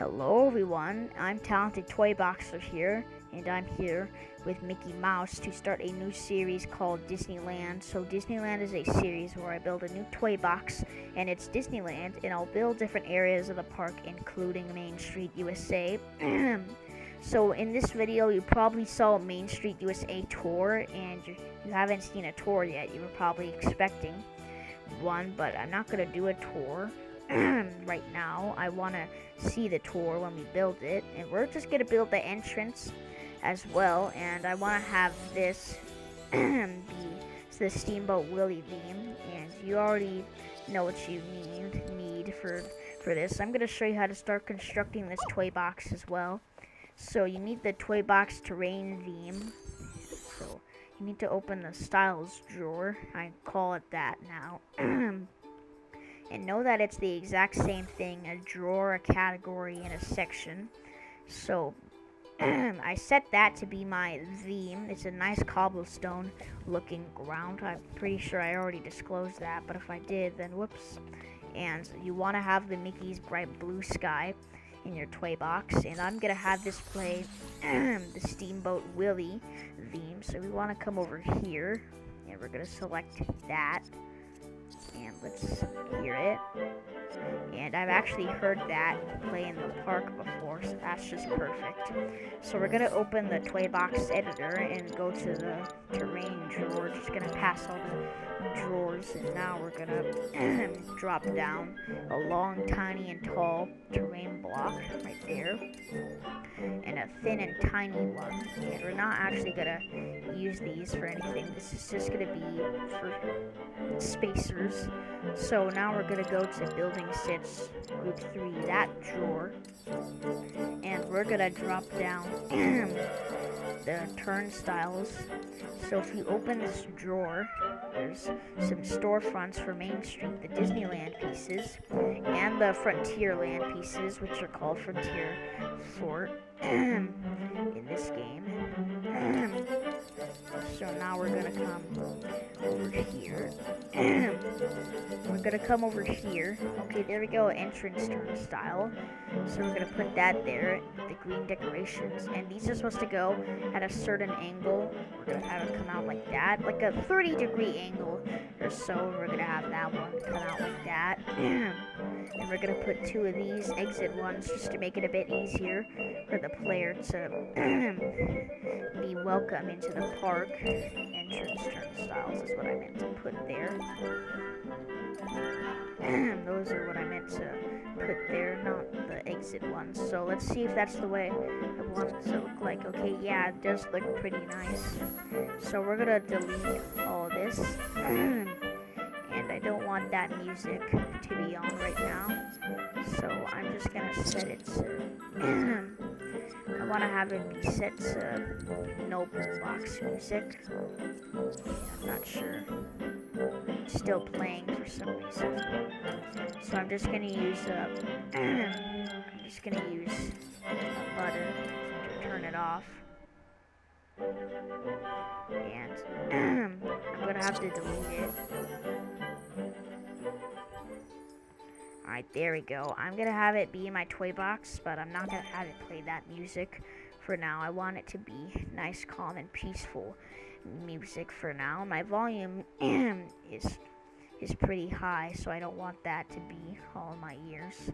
Hello everyone, I'm Talented Toy Boxer here, and I'm here with Mickey Mouse to start a new series called Disneyland. So Disneyland is a series where I build a new toy box, and it's Disneyland, and I'll build different areas of the park, including Main Street USA. So in this video, you probably saw Main Street USA tour, and you haven't seen a tour yet. You were probably expecting one, but I'm not going to do a tour right now. I want to see the tour when we build it, and we're just going to build the entrance as well, and I want to have this be the Steamboat Willie theme, and you already know what you need for this. I'm going to show you how to start constructing this toy box as well. So you need the toy box terrain theme. So you need to open the styles drawer. I call it that now. And know that it's the exact same thing, a drawer, a category, and a section. So I set that to be my theme. It's a nice cobblestone looking ground. I'm pretty sure I already disclosed that, but if I did, then whoops. And you want to have the Mickey's Bright Blue Sky in your toy box, and I'm gonna have this play the Steamboat Willie theme. So we want to come over here, and we're gonna select that, and let's hear it. And I've actually heard that play in the park before, so that's just perfect. So we're gonna open the toy box editor and go to the terrain drawer. Just gonna pass all the drawers, and now we're gonna drop down a long, tiny, and tall terrain block right there, and a thin and tiny one. And we're not actually gonna use these for anything. This is just gonna be for spacers. So now we're gonna go to building 6, group 3, that drawer, and we're gonna drop down the turnstiles. So if you open this drawer, there's some storefronts for Main Street, the Disneyland pieces, and the Frontierland pieces, which are called Frontier Fort in this game. So now we're gonna come over here. We're gonna come over here. Okay, there we go, entrance turnstile. So we're gonna put that there with the green decorations, and these are supposed to go at a certain angle. We're gonna have it come out like that, like a 30-degree angle or so. We're gonna have that one come out like that. And we're gonna put 2 of these exit ones just to make it a bit easier for the player to be welcome into the park. Entrance turnstiles is what I meant to put there. Those are what I meant to put there, not the exit ones. So let's see if that's the way I want it to look like. Okay, yeah, it does look pretty nice. So we're gonna delete all of this. And I don't want that music to be on right now. So I'm just gonna set it to I want to have it be set to no box music. I'm not sure. It's still playing for some reason. So I'm just gonna use a button to turn it off. And I'm gonna have to delete it. Alright, there we go. I'm gonna have it be in my toy box, but I'm not gonna have it play that music for now. I want it to be nice, calm, and peaceful music for now. My volume is pretty high, so I don't want that to be all in my ears.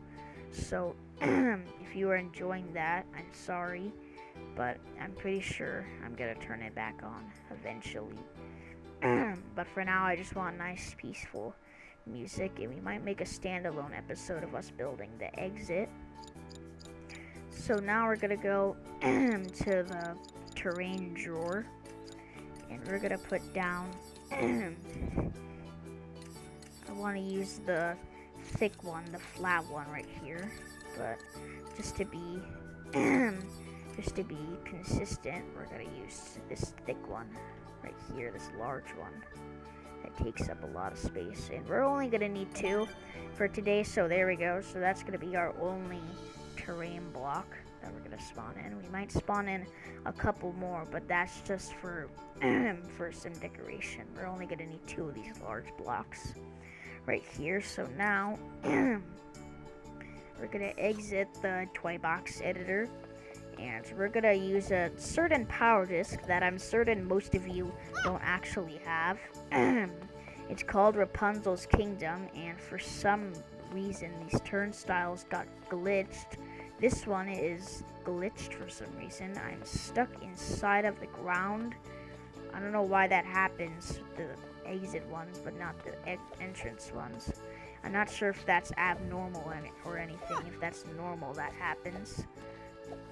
So if you are enjoying that, I'm sorry, but I'm pretty sure I'm gonna turn it back on eventually. But for now, I just want nice, peaceful music, and we might make a standalone episode of us building the exit. So now we're gonna go to the terrain drawer, and we're gonna put down I want to use the thick one, the flat one right here, but just to be consistent, we're gonna use this thick one right here, this large one that takes up a lot of space, and we're only gonna need 2 for today. So there we go. So that's gonna be our only terrain block that we're gonna spawn in. We might spawn in a couple more, but that's just for some decoration. We're only gonna need 2 of these large blocks right here. So now we're gonna exit the toy box editor, and we're gonna use a certain power disk that I'm certain most of you don't actually have. It's called Rapunzel's Kingdom, and for some reason these turnstiles got glitched. This one is glitched for some reason. I'm stuck inside of the ground. I don't know why that happens, the exit ones, but not the entrance ones. I'm not sure if that's abnormal or anything. If that's normal, that happens.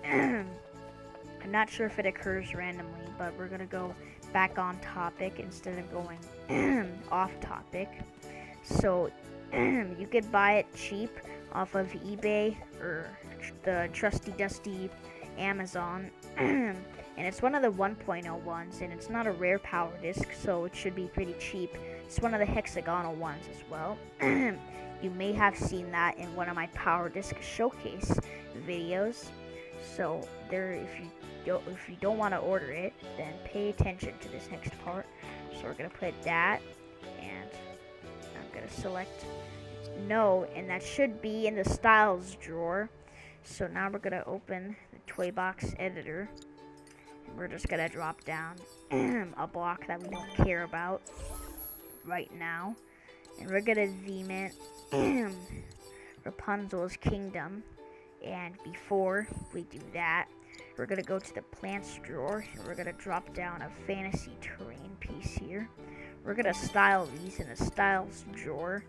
I'm not sure if it occurs randomly, but we're gonna go back on topic instead of going off topic. So you could buy it cheap off of eBay or the trusty dusty Amazon. And it's one of the 1.0 ones, and it's not a rare power disc, so it should be pretty cheap. It's one of the hexagonal ones as well. You may have seen that in one of my power disc showcase videos. So there, if you don't want to order it, then pay attention to this next part. So we're gonna put that, and I'm gonna select no, and that should be in the styles drawer. So now we're gonna open the toy box editor. We're just gonna drop down a block that we don't care about right now, and we're gonna theme it Rapunzel's Kingdom. And before we do that, we're gonna go to the plants drawer, and we're gonna drop down a fantasy terrain piece here. We're gonna style these in the styles drawer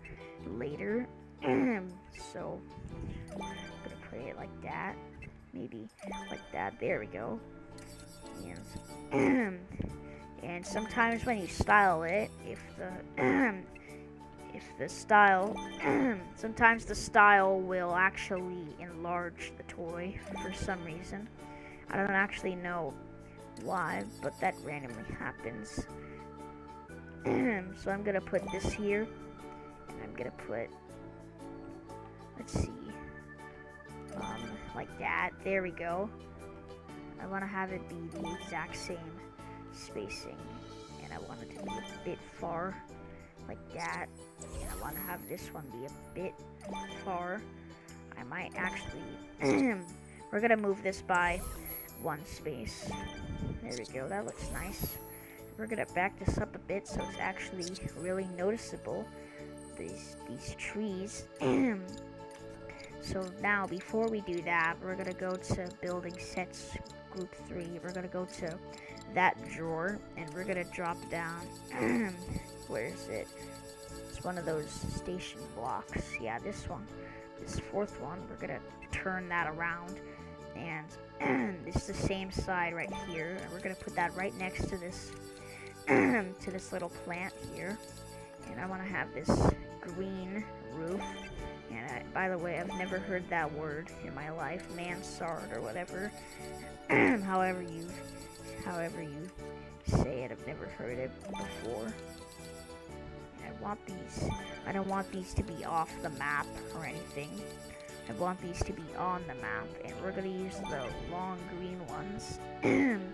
later. So I'm gonna put it like that, maybe like that. There we go. And sometimes when you style it, sometimes the style will actually enlarge the toy for some reason. I don't actually know why, but that randomly happens. So I'm gonna put this here, and I'm gonna put, let's see, like that. There we go. I want to have it be the exact same spacing, and I want it to be a bit far, like that. And I want to have this one be a bit far. I might actually, we're gonna move this by one space. There we go, that looks nice. We're gonna back this up a bit so it's actually really noticeable, these trees. So now, before we do that, we're gonna go to building sets group 3. We're gonna go to that drawer, and we're gonna drop down, where is it? It's one of those station blocks. Yeah, this one, this fourth one. We're gonna turn that around, and it's the same side right here, and we're gonna put that right next to this to this little plant here. And I want to have this green roof. And by the way, I've never heard that word in my life, mansard or whatever. however you say it, I've never heard it before. And I don't want these to be off the map or anything. I want these to be on the map, and we're gonna use the long green ones. And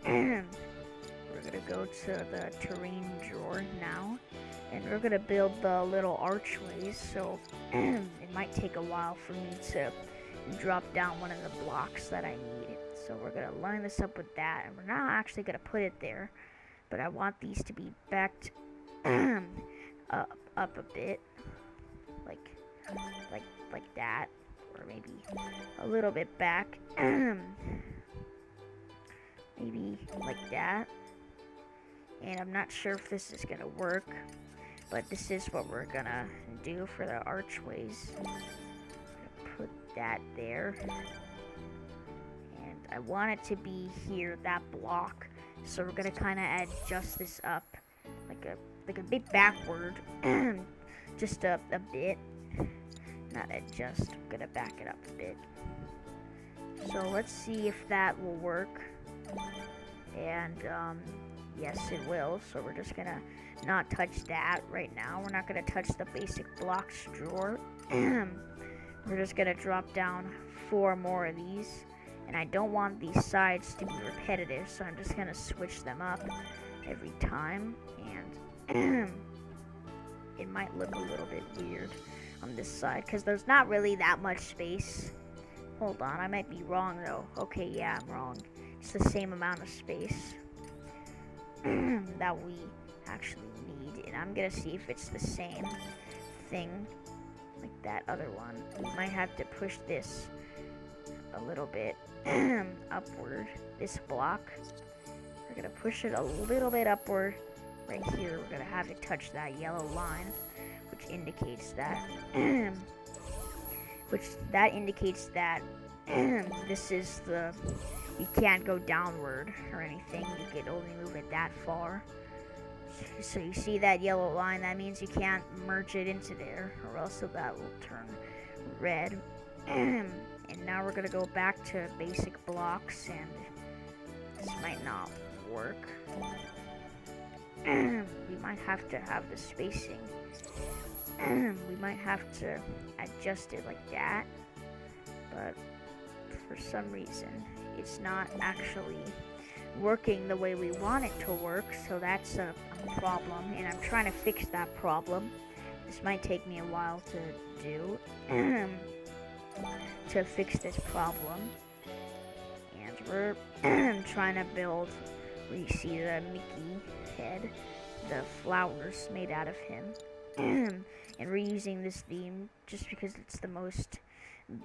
we're gonna go to the terrain drawer now, and we're gonna build the little archways. So it might take a while for me to drop down one of the blocks that I need. So we're gonna line this up with that, and we're not actually gonna put it there, but I want these to be backed up a bit, like that, or maybe a little bit back, maybe like that. And I'm not sure if this is gonna work, but this is what we're gonna do for the archways. Put that there, and I want it to be here, that block. So we're gonna kind of adjust this up, like a bit backward, just a bit. Not adjust. I'm gonna back it up a bit. So let's see if that will work. And yes, it will. So we're just gonna not touch that right now. We're not gonna touch the basic blocks drawer. We're just gonna drop down 4 more of these, and I don't want these sides to be repetitive, so I'm just gonna switch them up every time, and it might look a little bit weird, on this side, because there's not really that much space. Hold on, I might be wrong though. Okay, yeah, I'm wrong. It's the same amount of space that we actually need, and I'm gonna see if it's the same thing like that other one. We might have to push this a little bit upward, this block. We're gonna push it a little bit upward right here. We're gonna have it touch that yellow line, which indicates that this is the, you can't go downward or anything, you can only move it that far. So you see that yellow line, that means you can't merge it into there, or else that will turn red. And now we're gonna go back to basic blocks, and this might not work. We might have to have the spacing. We might have to adjust it like that, but for some reason it's not actually working the way we want it to work, so that's a problem, and I'm trying to fix that problem. This might take me a while to do to fix this problem, and we're trying to build where you see the Mickey head, the flowers made out of him, and we're using this theme just because it's the most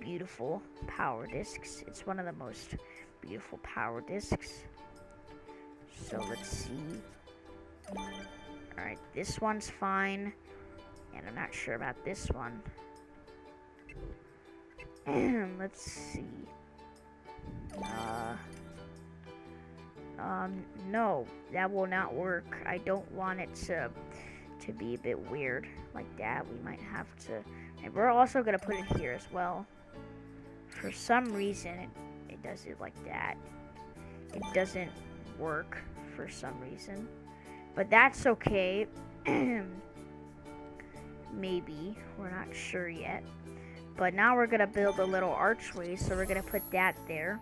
beautiful power discs. It's one of the most beautiful power discs. So let's see. Alright, this one's fine, and I'm not sure about this one. Let's see. No, that will not work. I don't want it to be a bit weird like that. We might have to, and we're also gonna put it here as well. For some reason, it does it like that. It doesn't work for some reason, but that's okay. Maybe, we're not sure yet. But now we're gonna build a little archway, so we're gonna put that there.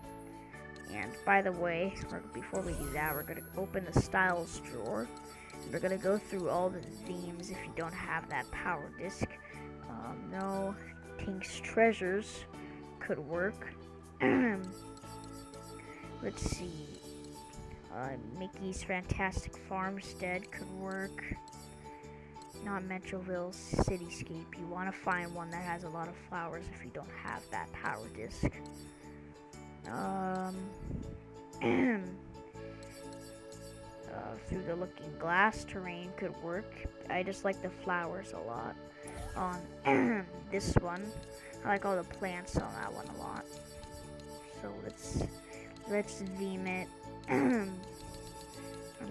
And by the way, before we do that, we're gonna open the styles drawer. We're gonna go through all the themes if you don't have that power disc. No, Tink's Treasures could work. Let's see. Mickey's Fantastic Farmstead could work. Not Metroville's Cityscape. You want to find one that has a lot of flowers if you don't have that power disc. Through the Looking Glass terrain could work. I just like the flowers a lot. On this one, I like all the plants on that one a lot. So let's theme it. I'm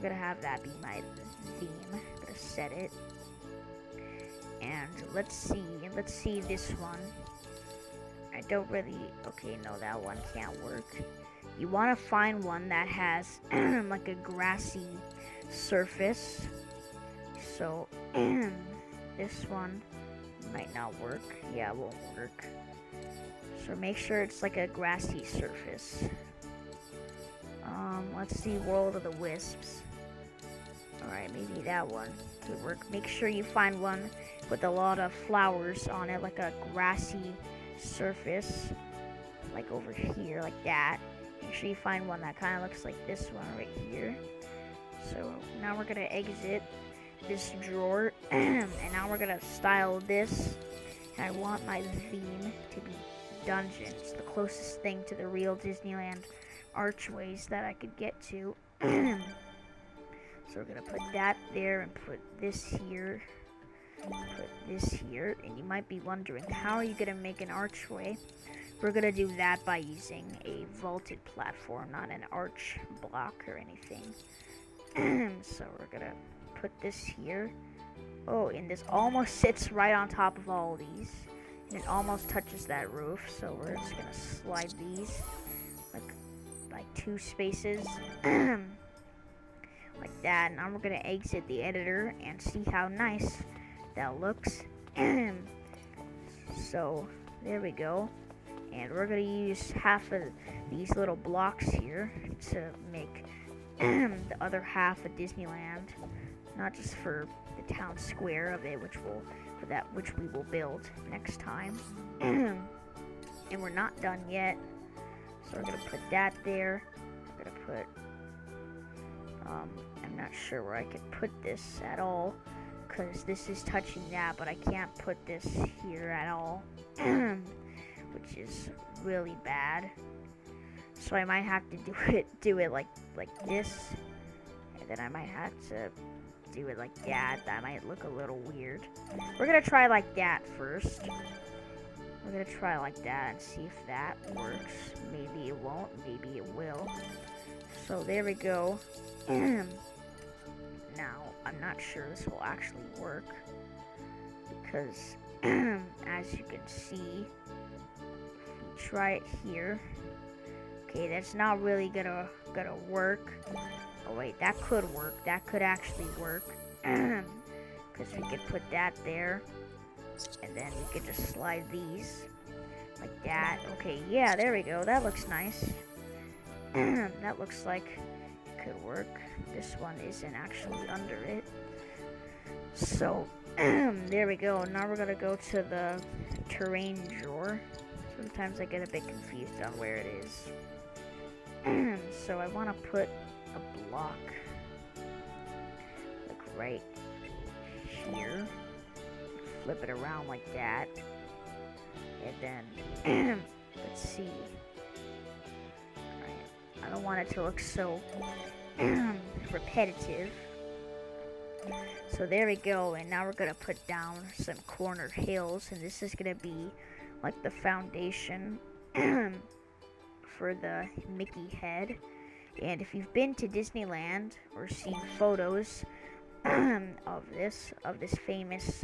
gonna have that be my theme. I'm gonna set it. And let's see this one. I don't really, okay, no, that one can't work. You want to find one that has like a grassy surface. So this one might not work. Yeah, it won't work. So make sure it's like a grassy surface. Let's see World of the Wisps. Alright, maybe that one could work. Make sure you find one with a lot of flowers on it, like a grassy surface, like over here, like that. Make sure you find one that kind of looks like this one right here. So now we're gonna exit this drawer, and now we're gonna style this. And I want my theme to be dungeons, the closest thing to the real Disneyland archways that I could get to. So we're gonna put that there and put this here. Put this here, and you might be wondering, how are you gonna make an archway? We're gonna do that by using a vaulted platform, not an arch block or anything. So we're gonna put this here. Oh, and this almost sits right on top of all these, and it almost touches that roof. So we're just gonna slide these like by 2 spaces. Like that. Now we're gonna exit the editor and see how nice that looks. So there we go, and we're gonna use half of these little blocks here to make the other half of Disneyland, not just for the town square of it, which will that which we will build next time. And we're not done yet, so we're gonna put that there. We're gonna put I'm not sure where I could put this at all, because this is touching that, but I can't put this here at all, which is really bad. So I might have to do it like this, and then I might have to do it like that. That might look a little weird. We're gonna try like that first. We're gonna try like that and see if that works. Maybe it won't, maybe it will. So there we go. Now, I'm not sure this will actually work, because as you can see, if we try it here, okay, that's not really gonna work. Oh wait, that could work. That could actually work, because we could put that there, and then we could just slide these like that. Okay, yeah, there we go. That looks nice. That looks like it could work. This one isn't actually under it. So, there we go. Now we're gonna go to the terrain drawer. Sometimes I get a bit confused on where it is. So I want to put a block like right here. Flip it around like that. And then, let's see. I don't want it to look so repetitive. So there we go, and now we're gonna put down some corner hills, and this is gonna be like the foundation for the Mickey head. And if you've been to Disneyland or seen photos of this famous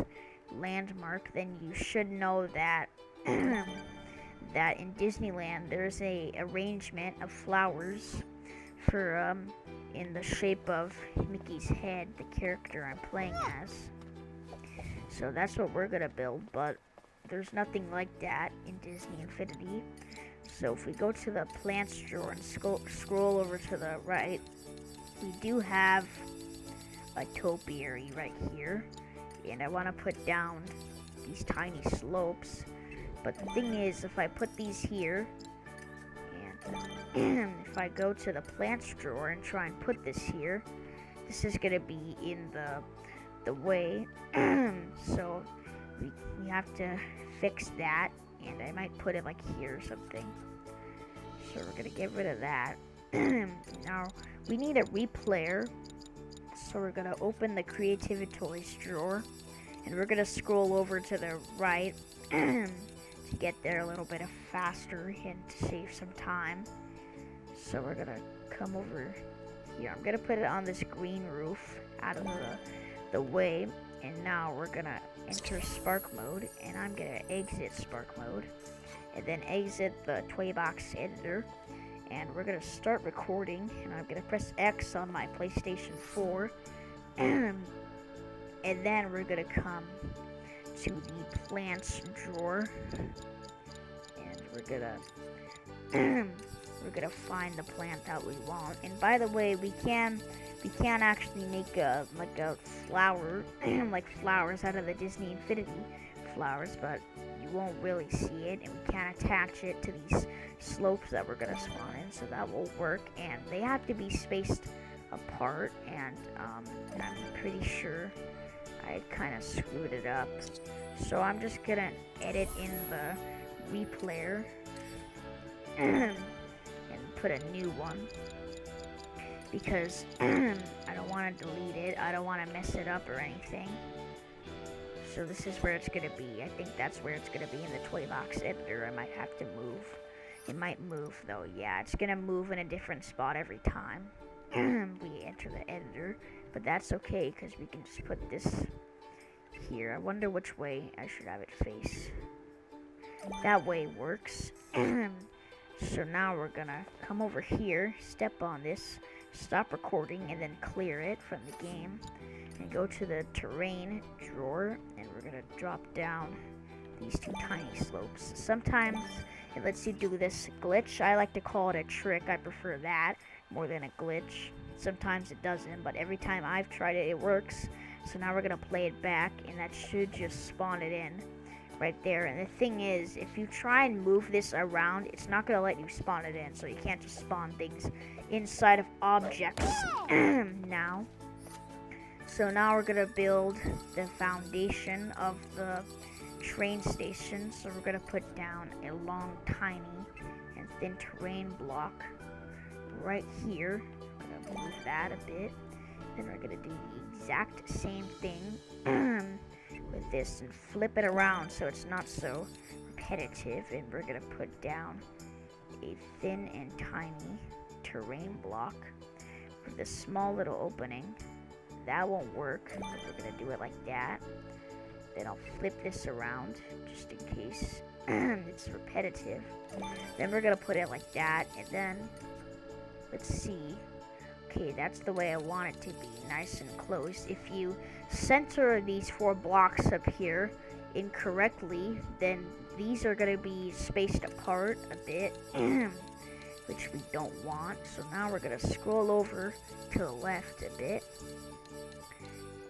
landmark, then you should know that that in Disneyland there's a arrangement of flowers for in the shape of Mickey's head, the character I'm playing as. So that's what we're gonna build, but there's nothing like that in Disney Infinity. So if we go to the plants drawer and scroll over to the right, we do have a topiary right here, and I want to put down these tiny slopes. But the thing is, if I put these here, and if I go to the plants drawer and try and put this here, this is gonna be in the way. So we have to fix that, and I might put it like here or something. So we're gonna get rid of that. Now we need a replayer, so we're gonna open the Creativity Toys drawer, and we're gonna scroll over to the right to get there a little bit faster and to save some time. So we're gonna come over here. I'm gonna put it on this green roof out of the way, and now we're gonna enter Spark mode, and I'm gonna exit Spark mode, and then exit the Toybox editor, and we're gonna start recording, and I'm gonna press X on my PlayStation 4, and then we're gonna come to the plants drawer, and we're gonna find the plant that we want. And by the way, we can actually make a flower like flowers out of the Disney Infinity flowers, but you won't really see it, and we can't attach it to these slopes that we're gonna spawn in, so that will work. And they have to be spaced apart, and I'm pretty sure I kind of screwed it up. So I'm just gonna edit in the replayer and put a new one, because I don't want to delete it. I don't want to mess it up or anything. So this is where it's gonna be. I think that's where it's gonna be in the Toybox editor. I might have to move. It might move though. Yeah, it's gonna move in a different spot every time we enter the editor, but that's okay because we can just put this here. I wonder which way I should have it face. That way works. So now we're gonna come over here, step on this, stop recording, and then clear it from the game, and go to the terrain drawer, and we're gonna drop down these two tiny slopes. Sometimes it lets you do this glitch. I like to call it a trick. I prefer that more than a glitch. Sometimes it doesn't, but every time I've tried it, it works. So now we're gonna play it back, and that should just spawn it in right there. And the thing is, if you try and move this around, it's not gonna let you spawn it in, so you can't just spawn things inside of objects now. So now we're gonna build the foundation of the train station. So we're gonna put down a long, tiny, and thin terrain block right here. I'm gonna move that a bit. Then we're gonna do the exact same thing with this and flip it around so it's not so repetitive. And we're gonna put down a thin and tiny terrain block with a small little opening. That won't work, but we're gonna do it like that. Then I'll flip this around just in case it's repetitive. Then we're gonna put it like that, and then let's see. Okay, that's the way I want it to be, nice and close. If you center these 4 blocks up here incorrectly, then these are gonna be spaced apart a bit, which we don't want. So now we're gonna scroll over to the left a bit,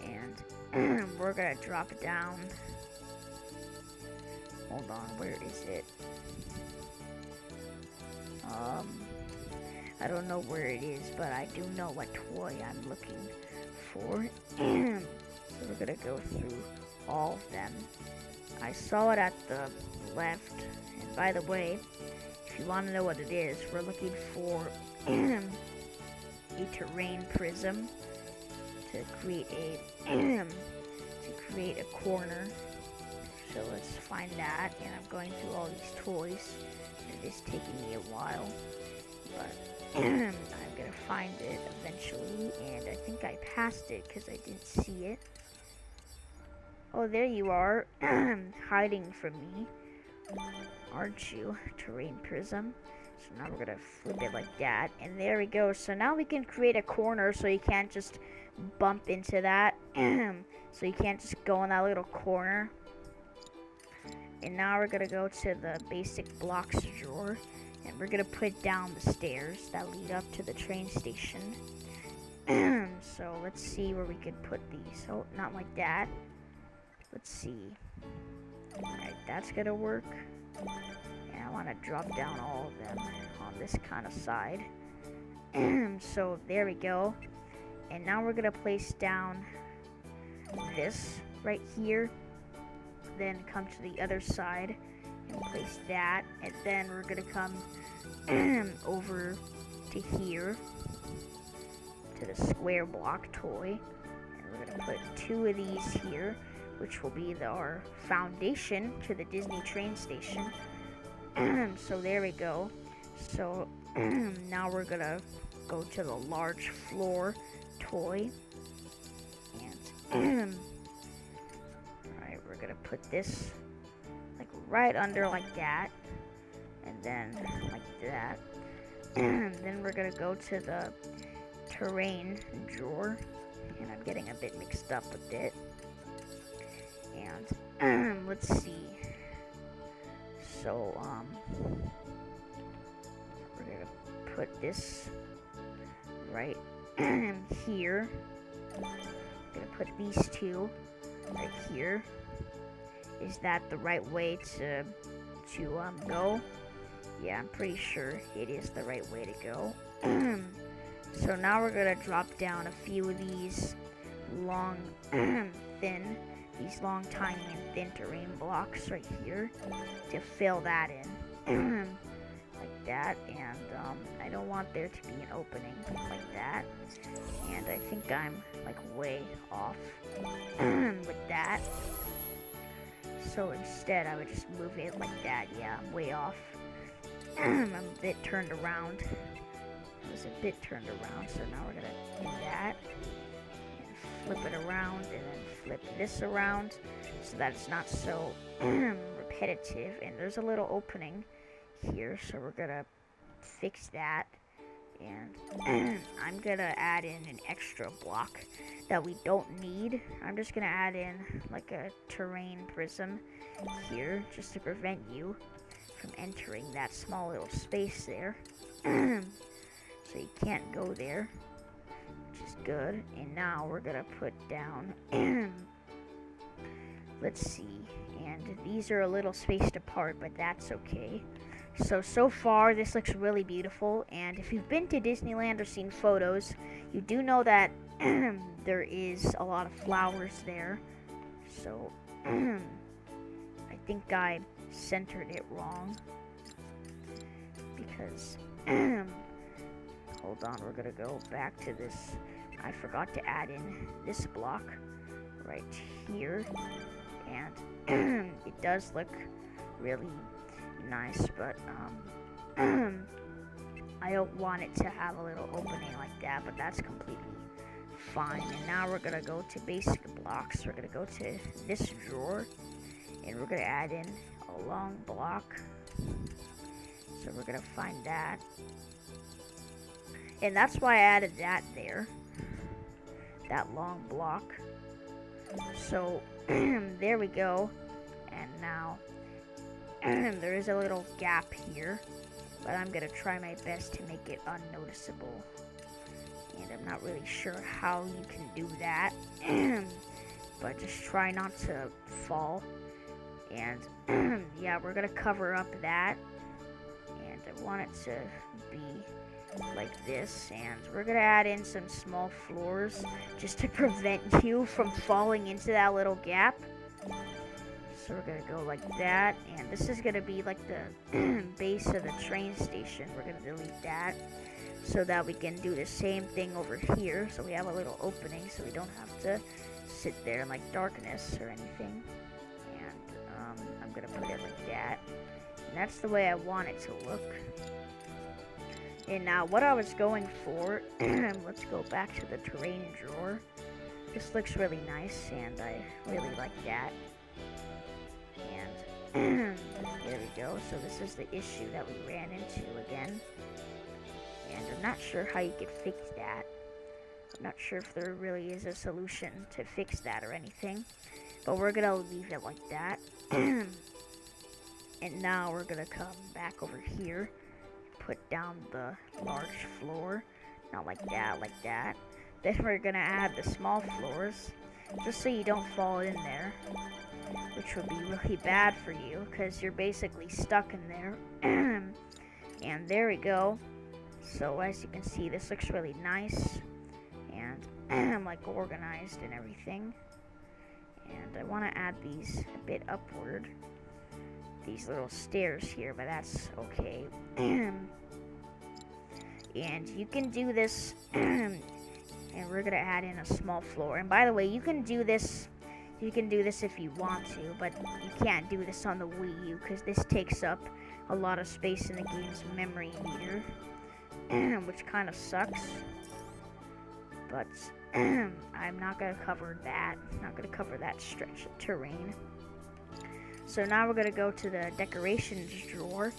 and we're gonna drop down. Hold on, where is it? I don't know where it is, but I do know what toy I'm looking for. So we're gonna go through all of them. I saw it at the left, and by the way, if you want to know what it is, we're looking for a terrain prism to create a corner. So let's find that, and I'm going through all these toys. It is taking me a while, but I'm gonna find it eventually. And I think I passed it because I didn't see it. Oh, there you are, hiding from me, aren't you, terrain prism? So now we're gonna flip it like that, and there we go. So now we can create a corner, so you can't just bump into that. So you can't just go in that little corner. And now we're gonna go to the basic blocks drawer, and we're gonna put down the stairs that lead up to the train station. So let's see where we could put these. Oh, not like that. Let's see. Alright, that's gonna work. And I want to drop down all of them on this kind of side. So there we go. And now we're gonna place down this right here. Then come to the other side and place that. And then we're gonna come over to here to the square block toy. And we're gonna put 2 of these here, which will be our foundation to the Disney train station. So there we go. So now we're gonna go to the large floor toy, and alright, we're gonna put this like right under like that, and then like that, and then we're gonna go to the terrain drawer, and I'm getting a bit mixed up with it. And let's see. So we're gonna put this right here. Gonna put these 2 right here. Is that the right way to go? Yeah, I'm pretty sure it is the right way to go. So now we're gonna drop down a few of these long, thin. These long, tiny, and thin terrain blocks right here to fill that in, like that. And I don't want there to be an opening like that. And I think I'm like way off with that. So instead, I would just move it like that. Yeah, I'm way off. I'm a bit turned around. I was a bit turned around, so now we're gonna do that. Flip it around, and then flip this around so that it's not so repetitive. And there's a little opening here, so we're gonna fix that. And I'm gonna add in an extra block that we don't need. I'm just gonna add in like a terrain prism here just to prevent you from entering that small little space there. So you can't go there, which is good. And now we're gonna put down, let's see, and these are a little spaced apart, but that's okay. So far this looks really beautiful, and if you've been to Disneyland or seen photos, you do know that there is a lot of flowers there. So I think I centered it wrong, because hold on, we're gonna go back to this. I forgot to add in this block right here, and it does look really nice, but I don't want it to have a little opening like that, but that's completely fine. And now we're gonna go to basic blocks. We're gonna go to this drawer, and we're gonna add in a long block. So we're gonna find that, and that's why I added that there, that long block. So there we go. And now there is a little gap here, but I'm gonna try my best to make it unnoticeable, and I'm not really sure how you can do that, but just try not to fall. And yeah, we're gonna cover up that, and I want it to be like this, and we're gonna add in some small floors just to prevent you from falling into that little gap. So we're gonna go like that, and this is gonna be like the base of the train station. We're gonna delete that so that we can do the same thing over here, so we have a little opening so we don't have to sit there in like darkness or anything. And I'm gonna put it like that, and that's the way I want it to look. And now what I was going for, let's go back to the terrain drawer. This looks really nice, and I really like that. And there we go. So this is the issue that we ran into again, and I'm not sure how you could fix that. I'm not sure if there really is a solution to fix that or anything, but we're gonna leave it like that. And now we're gonna come back over here, put down the large floor, not like that, like that. Then we're gonna add the small floors, just so you don't fall in there, which would be really bad for you, because you're basically stuck in there. And there we go. So as you can see, this looks really nice, and like organized and everything. And I want to add these a bit upward, these little stairs here, but that's okay. And you can do this, and we're gonna add in a small floor. And by the way, you can do this if you want to, but you can't do this on the Wii U, because this takes up a lot of space in the game's memory meter, which kind of sucks. But I'm not gonna cover that. Not gonna cover that stretch of terrain. So now we're gonna go to the decorations drawer,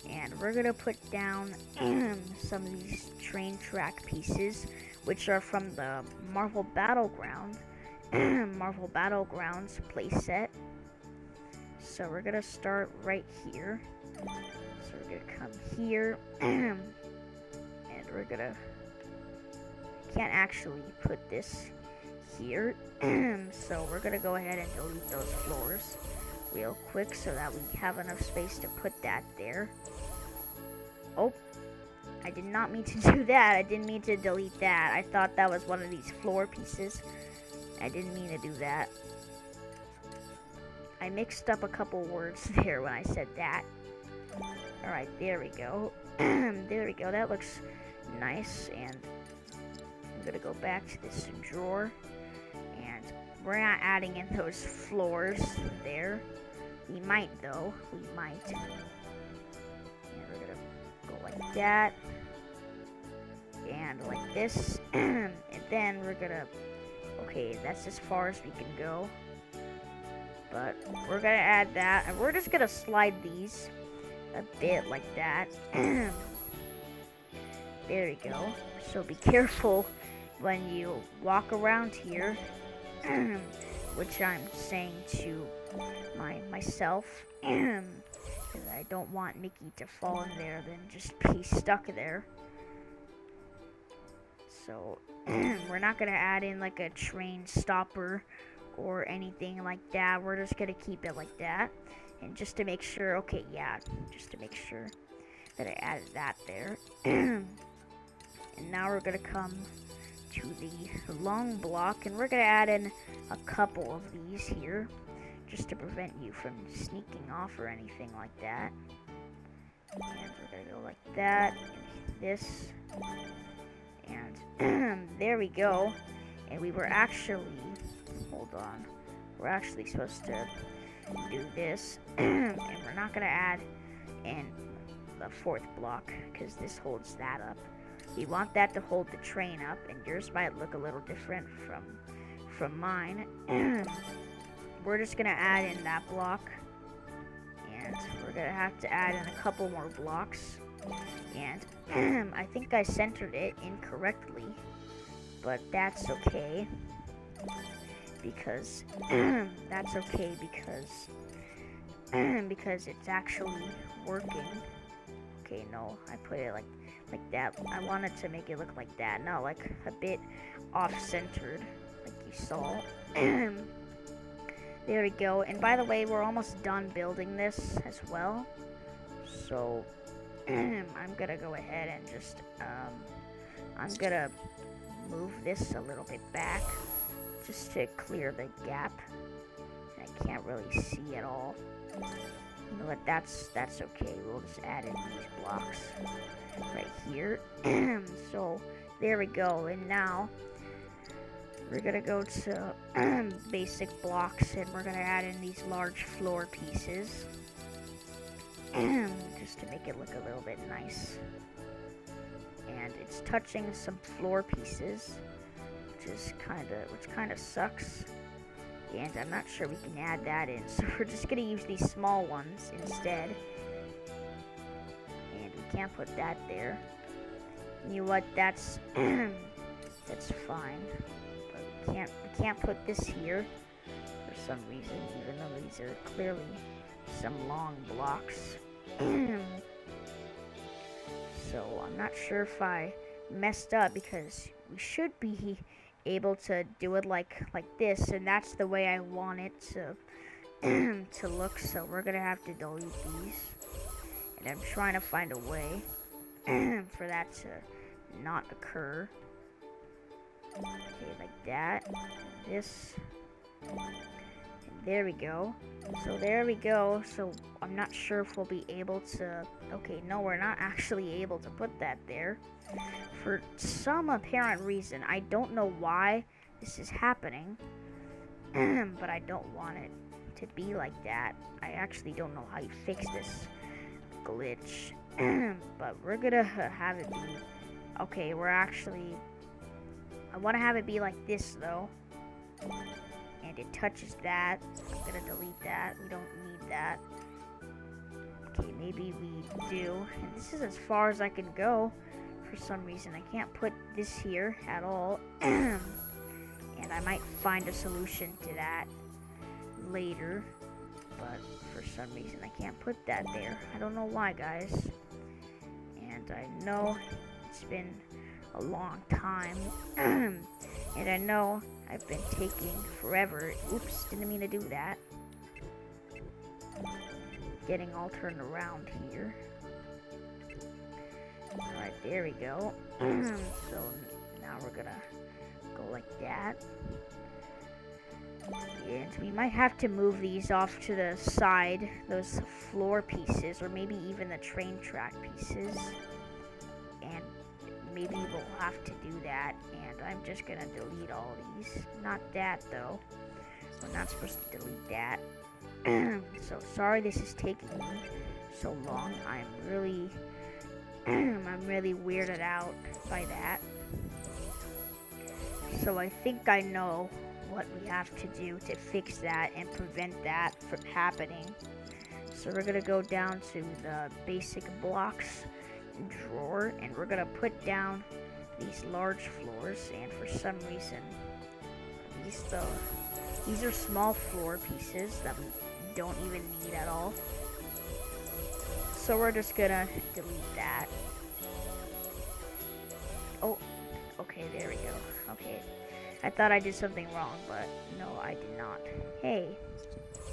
and we're gonna put down some of these train track pieces, which are from the Marvel Battlegrounds playset. So we're gonna start right here. So we're gonna come here, and we're gonna, can't actually put this here, so we're gonna go ahead and delete those floors real quick so that we have enough space to put that there. Oh, I did not mean to do that. I didn't mean to delete that. I thought that was one of these floor pieces. I didn't mean to do that. I mixed up a couple words there when I said that. Alright, there we go. There we go. That looks nice. And I'm gonna go back to this drawer, and we're not adding in those floors there. We might though. We might. And we're gonna go like that, and like this, and then we're gonna. Okay, that's as far as we can go. But we're gonna add that, and we're just gonna slide these a bit like that. There we go. So be careful when you walk around here, which I'm saying to myself, because I don't want Mickey to fall in there, then just be stuck there. So we're not gonna add in like a train stopper or anything like that. We're just gonna keep it like that. And just to make sure, okay, yeah, just to make sure that I added that there. And now we're gonna come to the long block, and we're gonna add in a couple of these here, just to prevent you from sneaking off or anything like that. And we're gonna go like that, and this, and there we go. And we were actually, hold on, we're actually supposed to do this, and we're not gonna add in the fourth block because this holds that up. We want that to hold the train up, and yours might look a little different from mine. We're just gonna add in that block, and we're gonna have to add in a couple more blocks. And I think I centered it incorrectly, but that's okay because because it's actually working. Okay, no, I put it like that. I wanted to make it look like that, not like a bit off-centered, like you saw. There we go. And by the way, we're almost done building this as well. So I'm gonna go ahead and just I'm gonna move this a little bit back just to clear the gap. I can't really see at all. You know what, that's okay. We'll just add in these blocks right here. So there we go. And now we're gonna go to basic blocks, and we're gonna add in these large floor pieces just to make it look a little bit nice. And it's touching some floor pieces, which kind of sucks. And I'm not sure we can add that in, so we're just gonna use these small ones instead. And we can't put that there. You know what? That's that's fine. But we can't put this here for some reason, even though these are clearly some long blocks. So I'm not sure if I messed up, because we should be able to do it like this, and that's the way I want it to look. So we're gonna have to delete these, and I'm trying to find a way for that to not occur. Okay, like that, this, and there we go. So there we go. So I'm not sure if we'll be able to, okay, no, we're not actually able to put that there for some apparent reason. I don't know why this is happening, but I don't want it to be like that. I actually don't know how you fix this glitch, but we're gonna have it be, okay, I want to have it be like this though, and it touches that. I'm gonna delete that. We don't need that. Okay, maybe we do, and this is as far as I can go. For some reason, I can't put this here at all, and I might find a solution to that later, but for some reason I can't put that there. I don't know why, guys, and I know it's been a long time, and I know I've been taking forever. Oops, didn't mean to do that. Getting all turned around here. Alright, there we go. So now we're gonna go like that. And we might have to move these off to the side, those floor pieces, or maybe even the train track pieces. And maybe we'll have to do that. And I'm just gonna delete all these. Not that though. We're not supposed to delete that. So sorry this is taking me so long. I'm really weirded out by that. So I think I know what we have to do to fix that and prevent that from happening. So we're gonna go down to the basic blocks drawer, and we're gonna put down these large floors, and for some reason these are small floor pieces that we don't even need at all. So we're just gonna delete that. Oh, okay. Okay, there we go. Okay. I thought I did something wrong, but no, I did not. Hey,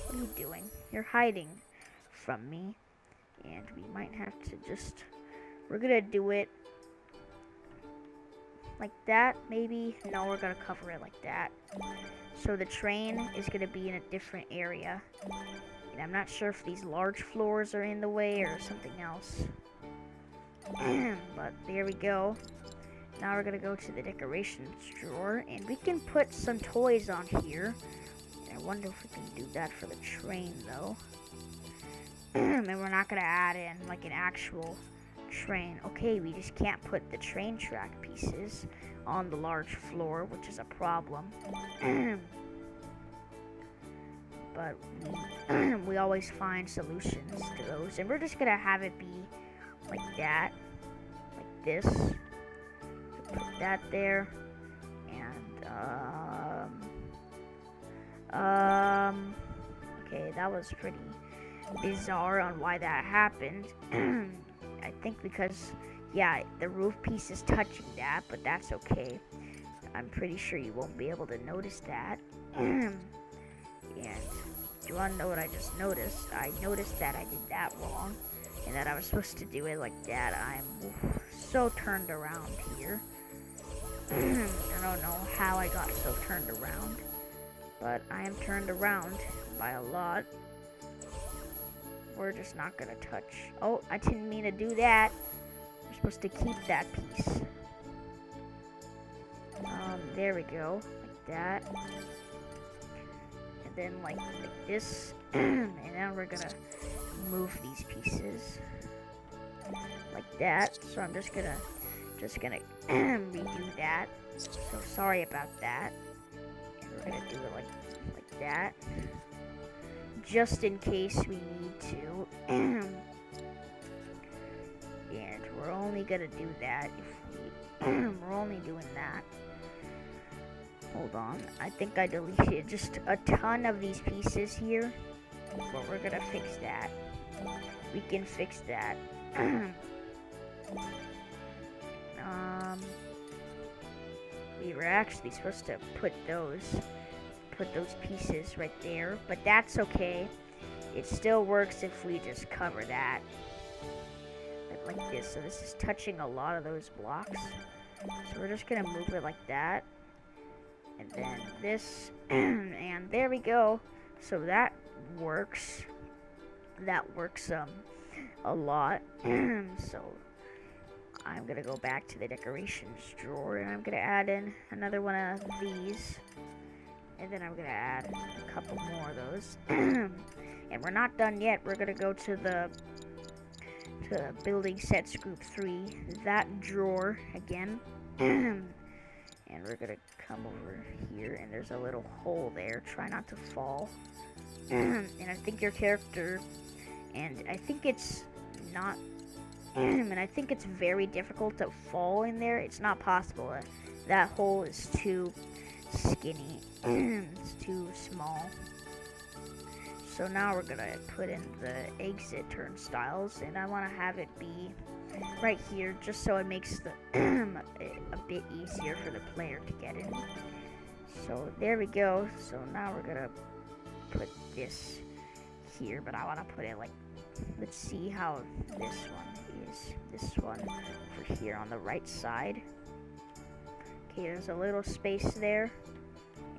what are you doing? You're hiding from me. And we might have to just... We're gonna do it like that, maybe. No, we're gonna cover it like that. So the train is gonna be in a different area. And I'm not sure if these large floors are in the way or something else. But there we go. Now we're gonna go to the decorations drawer, and we can put some toys on here. I wonder if we can do that for the train, though. And we're not gonna add in like an actual train. Okay, we just can't put the train track pieces on the large floor, which is a problem. But we always find solutions to those, and we're just gonna have it be like that, like this. Put that there, and okay, that was pretty bizarre on why that happened. I think because, yeah, the roof piece is touching that, but that's okay. I'm pretty sure you won't be able to notice that. And do you want to know what I just noticed? I noticed that I did that wrong, and that I was supposed to do it like that. I'm so turned around here. I don't know how I got so turned around, but I am turned around by a lot. We're just not gonna touch. Oh, I didn't mean to do that. We're supposed to keep that piece. There we go, like that. And then like this, and now we're gonna move these pieces like that. So I'm just gonna redo that. So sorry about that. And we're gonna do it like that, just in case we need to. And we're only gonna do that if we we're only doing that. Hold on, I think I deleted just a ton of these pieces here, but we're gonna fix that. We can fix that. We were actually supposed to put those pieces right there, but that's okay. It still works if we just cover that like this. So this is touching a lot of those blocks, so we're just gonna move it like that, and then this, and there we go. So that works a lot. So I'm gonna go back to the decorations drawer, and I'm gonna add in another one of these, and then I'm gonna add a couple more of those. And we're not done yet. We're gonna go to the building sets group 3, that drawer again. And we're gonna come over here, and there's a little hole there. Try not to fall. And I think your character, and I think it's not, and I think it's very difficult to fall in there. It's not possible. That hole is too skinny. It's too small. So now we're gonna put in the exit turnstiles, and I want to have it be right here, just so it makes the a bit easier for the player to get in. So there we go. So now we're gonna put this here, but I want to put it like, let's see how this one is. This one over here on the right side. Okay, there's a little space there,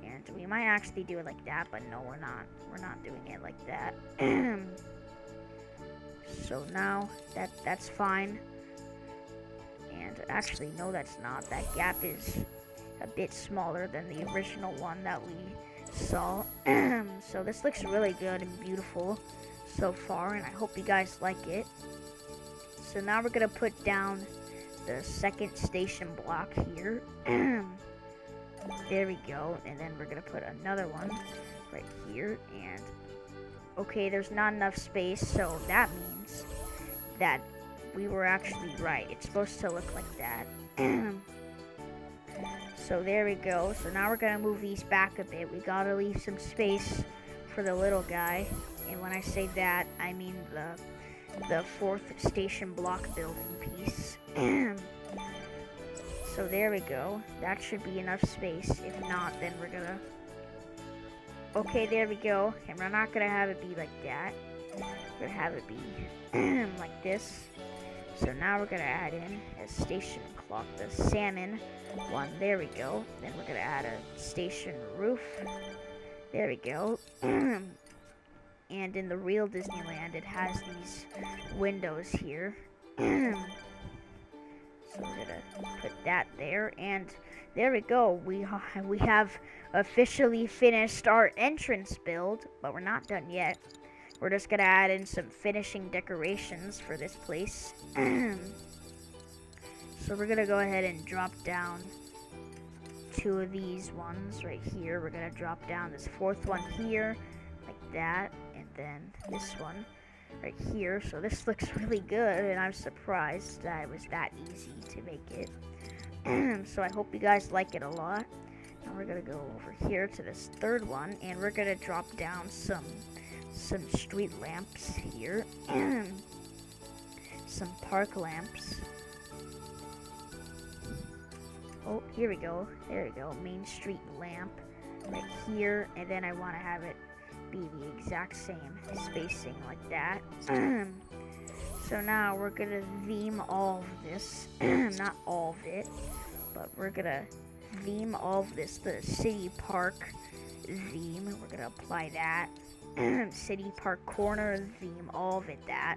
and we might actually do it like that, but no, we're not. We're not doing it like that. So now that's fine. And actually, no, that's not. That gap is a bit smaller than the original one that we saw. So this looks really good and beautiful so far, and I hope you guys like it. So now we're gonna put down the second station block here. There we go, and then we're gonna put another one right here. And okay, there's not enough space, so that means that we were actually right. It's supposed to look like that. So there we go. So now we're gonna move these back a bit. We gotta leave some space for the little guy, and when I say that, I mean the fourth station block building piece. So there we go. That should be enough space. If not, then we're gonna... Okay, there we go. And we're not gonna have it be like that. We're gonna have it be like this. So now we're gonna add in a station clock, the salmon one. There we go. Then we're gonna add a station roof. There we go. And in the real Disneyland, it has these windows here. So we're gonna put that there, and there we go. We have officially finished our entrance build, but we're not done yet. We're just gonna add in some finishing decorations for this place. So we're gonna go ahead and drop down 2 of these ones right here. We're gonna drop down this 4th one here, like that, and then this one right here. So this looks really good, and I'm surprised that it was that easy to make it. So I hope you guys like it a lot. Now we're gonna go over here to this 3rd one, and we're gonna drop down some street lamps here, some park lamps. Oh, here we go. There we go. Main Street lamp right here, and then I want to have it be the exact same spacing like that. So now we're gonna theme all of this, not all of it, but we're gonna theme all of this, the city park theme. We're gonna apply that. City park corner theme, all of it that.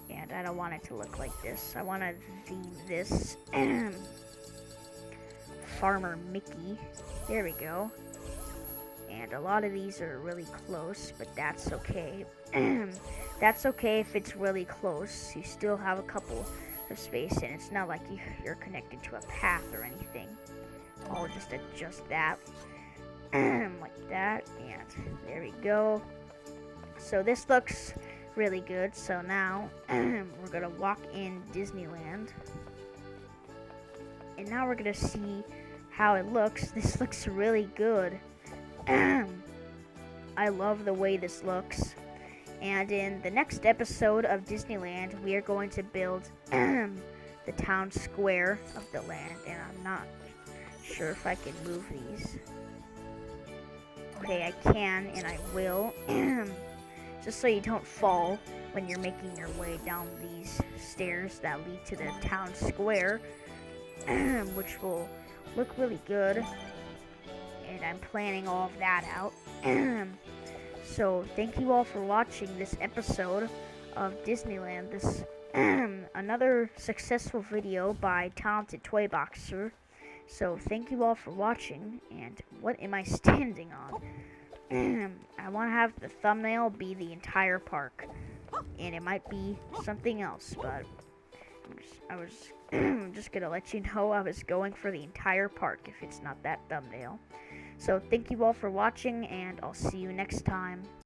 And I don't want it to look like this. I want to theme this Farmer Mickey. There we go. And a lot of these are really close, but that's okay. That's okay if it's really close. You still have a couple of space, and it's not like you're connected to a path or anything. I'll just adjust that like that, and there we go. So this looks really good. So now we're gonna walk in Disneyland, and now we're gonna see how it looks. This looks really good. I love the way this looks. And in the next episode of Disneyland, we are going to build the town square of the land, and I'm not sure if I can move these. Okay, I can, and I will. Just so you don't fall when you're making your way down these stairs that lead to the town square, which will look really good. And I'm planning all of that out. So thank you all for watching this episode of Disneyland. This another successful video by Talented Toy Boxer. So thank you all for watching. And what am I standing on? I want to have the thumbnail be the entire park, and it might be something else, but I'm just gonna let you know I was going for the entire park if it's not that thumbnail. So thank you all for watching, and I'll see you next time.